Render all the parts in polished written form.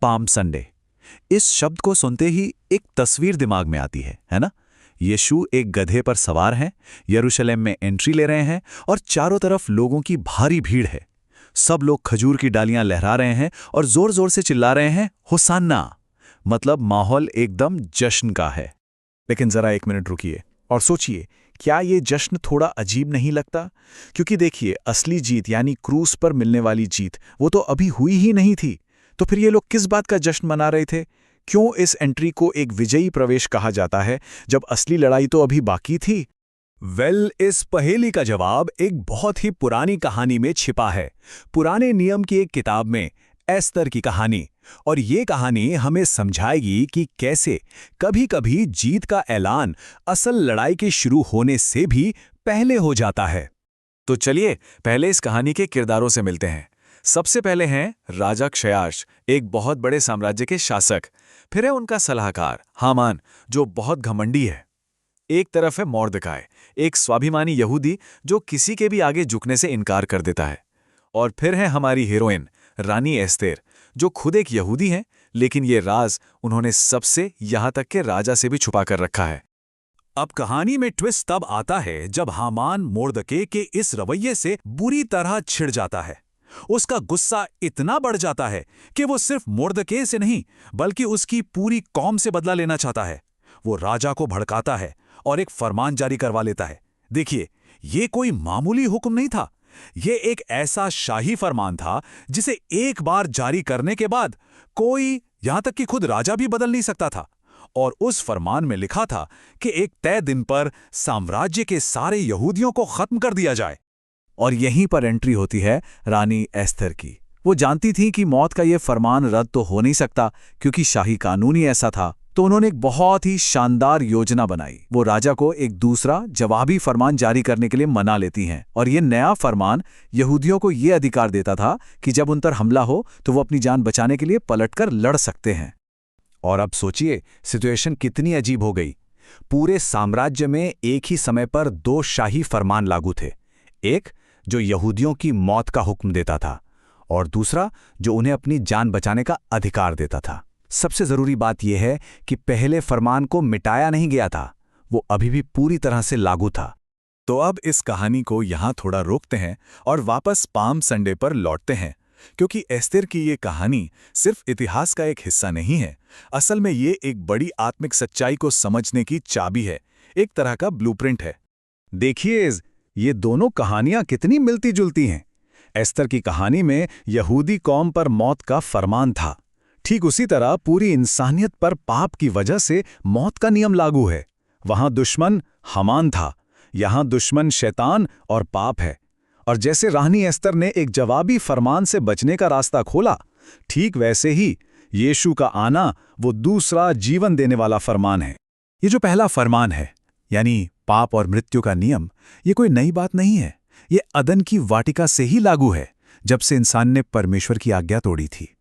Palm Sunday. इस शब्द को सुनते ही एक तस्वीर दिमाग में आती है ना? यीशु एक गधे पर सवार हैं, यरूशलेम में एंट्री ले रहे हैं और चारों तरफ लोगों की भारी भीड़ है। सब लोग खजूर की डालियां लहरा रहे हैं और जोर जोर से चिल्ला रहे हैं, होसान्ना। मतलब माहौल एकदम जश्न का है। लेकिन जरा एक मिनट रुकिए और सोचिए, क्या ये जश्न थोड़ा अजीब नहीं लगता? क्योंकि देखिए, असली जीत यानी क्रूस पर मिलने वाली जीत वो तो अभी हुई ही नहीं थी। तो फिर ये लोग किस बात का जश्न मना रहे थे? क्यों इस एंट्री को एक विजयी प्रवेश कहा जाता है जब असली लड़ाई तो अभी बाकी थी? इस पहेली का जवाब एक बहुत ही पुरानी कहानी में छिपा है। पुराने नियम की एक किताब में, एस्तर की कहानी। और ये कहानी हमें समझाएगी कि कैसे कभी-कभी जीत का ऐलान असल लड़ाई के शुरू होने से भी पहले हो जाता है। तो चलिए पहले इस कहानी के किरदारों से मिलते हैं। सबसे पहले हैं राजा क्षयाश, एक बहुत बड़े साम्राज्य के शासक। फिर है उनका सलाहकार हामान, जो बहुत घमंडी है। एक तरफ है मोर्दकाय, एक स्वाभिमानी यहूदी जो किसी के भी आगे झुकने से इनकार कर देता है। और फिर है हमारी हीरोइन रानी एस्तेर, जो खुद एक यहूदी हैं, लेकिन ये राज उन्होंने सबसे, यहां तक के राजा से भी छुपा कर रखा है। अब कहानी में ट्विस्ट तब आता है जब हामान मोर्दके के इस रवैये से बुरी तरह छिड़ जाता है। उसका गुस्सा इतना बढ़ जाता है कि वो सिर्फ मोर्दके से नहीं बल्कि उसकी पूरी कौम से बदला लेना चाहता है। वो राजा को भड़काता है और एक फरमान जारी करवा लेता है। देखिए, ये कोई मामूली हुक्म नहीं था। ये एक ऐसा शाही फरमान था जिसे एक बार जारी करने के बाद कोई, यहां तक कि खुद राजा भी बदल नहीं सकता था। और उस फरमान में लिखा था कि एक तय दिन पर साम्राज्य के सारे यहूदियों को खत्म कर दिया जाए। और यहीं पर एंट्री होती है रानी एस्तर की। वो जानती थी कि मौत का ये फरमान रद्द तो हो नहीं सकता, क्योंकि शाही कानून ही ऐसा था। तो उन्होंने एक बहुत ही शानदार योजना बनाई। वो राजा को एक दूसरा जवाबी फरमान जारी करने के लिए मना लेती हैं। और ये नया फरमान यहूदियों को ये अधिकार देता था कि जब उन पर हमला हो तो वो अपनी जान बचाने के लिए पलटकर लड़ सकते हैं। और अब सोचिए, सिचुएशन कितनी अजीब हो गई। पूरे साम्राज्य में एक ही समय पर दो शाही फरमान लागू थे। एक जो यहूदियों की मौत का हुक्म देता था, और दूसरा जो उन्हें अपनी जान बचाने का अधिकार देता था। सबसे जरूरी बात यह है कि पहले फरमान को मिटाया नहीं गया था, वो अभी भी पूरी तरह से लागू था। तो अब इस कहानी को यहां थोड़ा रोकते हैं और वापस पाम संडे पर लौटते हैं, क्योंकि एस्तेर की ये कहानी सिर्फ इतिहास का एक हिस्सा नहीं है। असल में ये एक बड़ी आत्मिक सच्चाई को समझने की चाबी है, एक तरह का ब्लूप्रिंट है। देखिए, ये दोनों कहानियां कितनी मिलती जुलती हैं। एस्तर की कहानी में यहूदी कौम पर मौत का फरमान था। ठीक उसी तरह पूरी इंसानियत पर पाप की वजह से मौत का नियम लागू है। वहां दुश्मन हामान था, यहां दुश्मन शैतान और पाप है। और जैसे रानी एस्तर ने एक जवाबी फरमान से बचने का रास्ता खोला, ठीक वैसे ही यीशु का आना वो दूसरा जीवन देने वाला फरमान है। ये जो पहला फरमान है, यानी पाप और मृत्यु का नियम, ये कोई नई बात नहीं है। ये अदन की वाटिका से ही लागू है, जब से इंसान ने परमेश्वर की आज्ञा तोड़ी थी।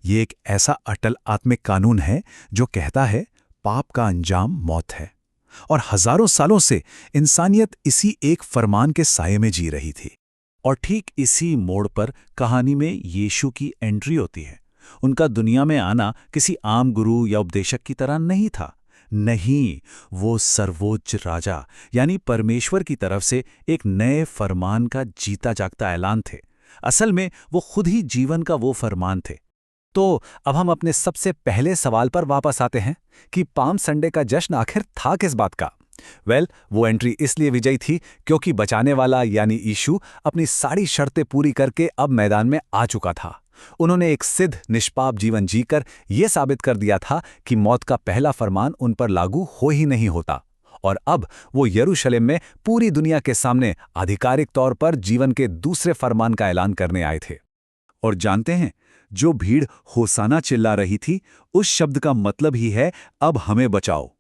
ये एक ऐसा अटल आत्मिक कानून है जो कहता है पाप का अंजाम मौत है। और हजारों सालों से इंसानियत इसी एक फरमान के साये में जी रही थी। और ठीक इसी मोड़ पर कहानी में यीशु की एंट्री होती है। उनका दुनिया में आना किसी आम गुरु या उपदेशक की तरह नहीं था। नहीं, वो सर्वोच्च राजा यानी परमेश्वर की तरफ से एक नए फरमान का जीता जागता ऐलान थे। असल में वो खुद ही जीवन का वो फरमान थे। तो अब हम अपने सबसे पहले सवाल पर वापस आते हैं कि पाम संडे का जश्न आखिर था किस बात का? वो एंट्री इसलिए विजयी थी क्योंकि बचाने वाला यानी यीशु अपनी सारी शर्तें पूरी करके अब मैदान में आ चुका था। उन्होंने एक सिद्ध निष्पाप जीवन जीकर यह साबित कर दिया था कि मौत का पहला फरमान उन पर लागू हो ही नहीं होता। और अब वो यरूशलेम में पूरी दुनिया के सामने आधिकारिक तौर पर जीवन के दूसरे फरमान का ऐलान करने आए थे। और जानते हैं, जो भीड़ होसाना चिल्ला रही थी, उस शब्द का मतलब ही है अब हमें बचाओ।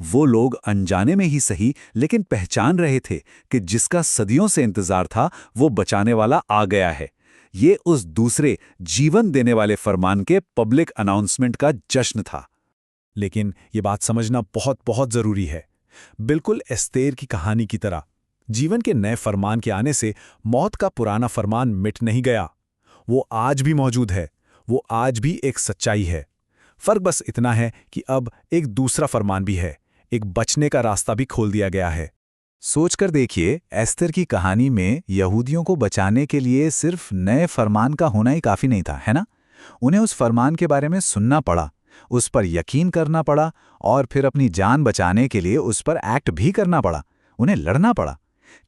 वो लोग अनजाने में ही सही लेकिन पहचान रहे थे कि जिसका सदियों से इंतजार था वो बचाने वाला आ गया है। ये उस दूसरे जीवन देने वाले फरमान के पब्लिक अनाउंसमेंट का जश्न था। लेकिन ये बात समझना बहुत बहुत जरूरी है। बिल्कुल एस्तेर की कहानी की तरह जीवन के नए फरमान के आने से मौत का पुराना फरमान मिट नहीं गया। वो आज भी मौजूद है। वो आज भी एक सच्चाई है। फर्क बस इतना है कि अब एक दूसरा फरमान भी है, एक बचने का रास्ता भी खोल दिया गया है। सोचकर देखिए, एस्तर की कहानी में यहूदियों को बचाने के लिए सिर्फ नए फरमान का होना ही काफ़ी नहीं था, है ना? उन्हें उस फरमान के बारे में सुनना पड़ा, उस पर यकीन करना पड़ा और फिर अपनी जान बचाने के लिए उस पर एक्ट भी करना पड़ा, उन्हें लड़ना पड़ा।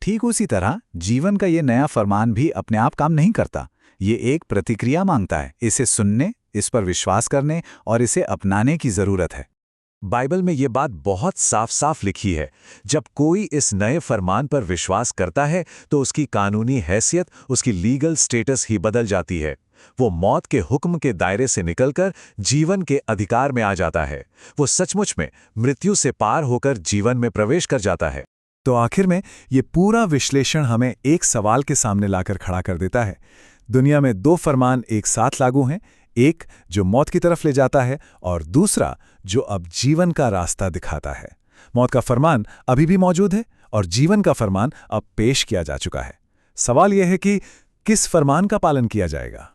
ठीक उसी तरह जीवन का ये नया फरमान भी अपने आप काम नहीं करता। ये एक प्रतिक्रिया मांगता है। इसे सुनने, इस पर विश्वास करने और इसे अपनाने की ज़रूरत है। बाइबल में ये बात बहुत साफ साफ लिखी है। जब कोई इस नए फरमान पर विश्वास करता है तो उसकी कानूनी हैसियत, उसकी लीगल स्टेटस ही बदल जाती है। वो मौत के हुक्म के दायरे से निकलकर जीवन के अधिकार में आ जाता है। वो सचमुच में मृत्यु से पार होकर जीवन में प्रवेश कर जाता है। तो आखिर में ये पूरा विश्लेषण हमें एक सवाल के सामने लाकर खड़ा कर देता है। दुनिया में दो फरमान एक साथ लागू हैं, एक जो मौत की तरफ ले जाता है और दूसरा जो अब जीवन का रास्ता दिखाता है। मौत का फरमान अभी भी मौजूद है और जीवन का फरमान अब पेश किया जा चुका है। सवाल यह है कि किस फरमान का पालन किया जाएगा।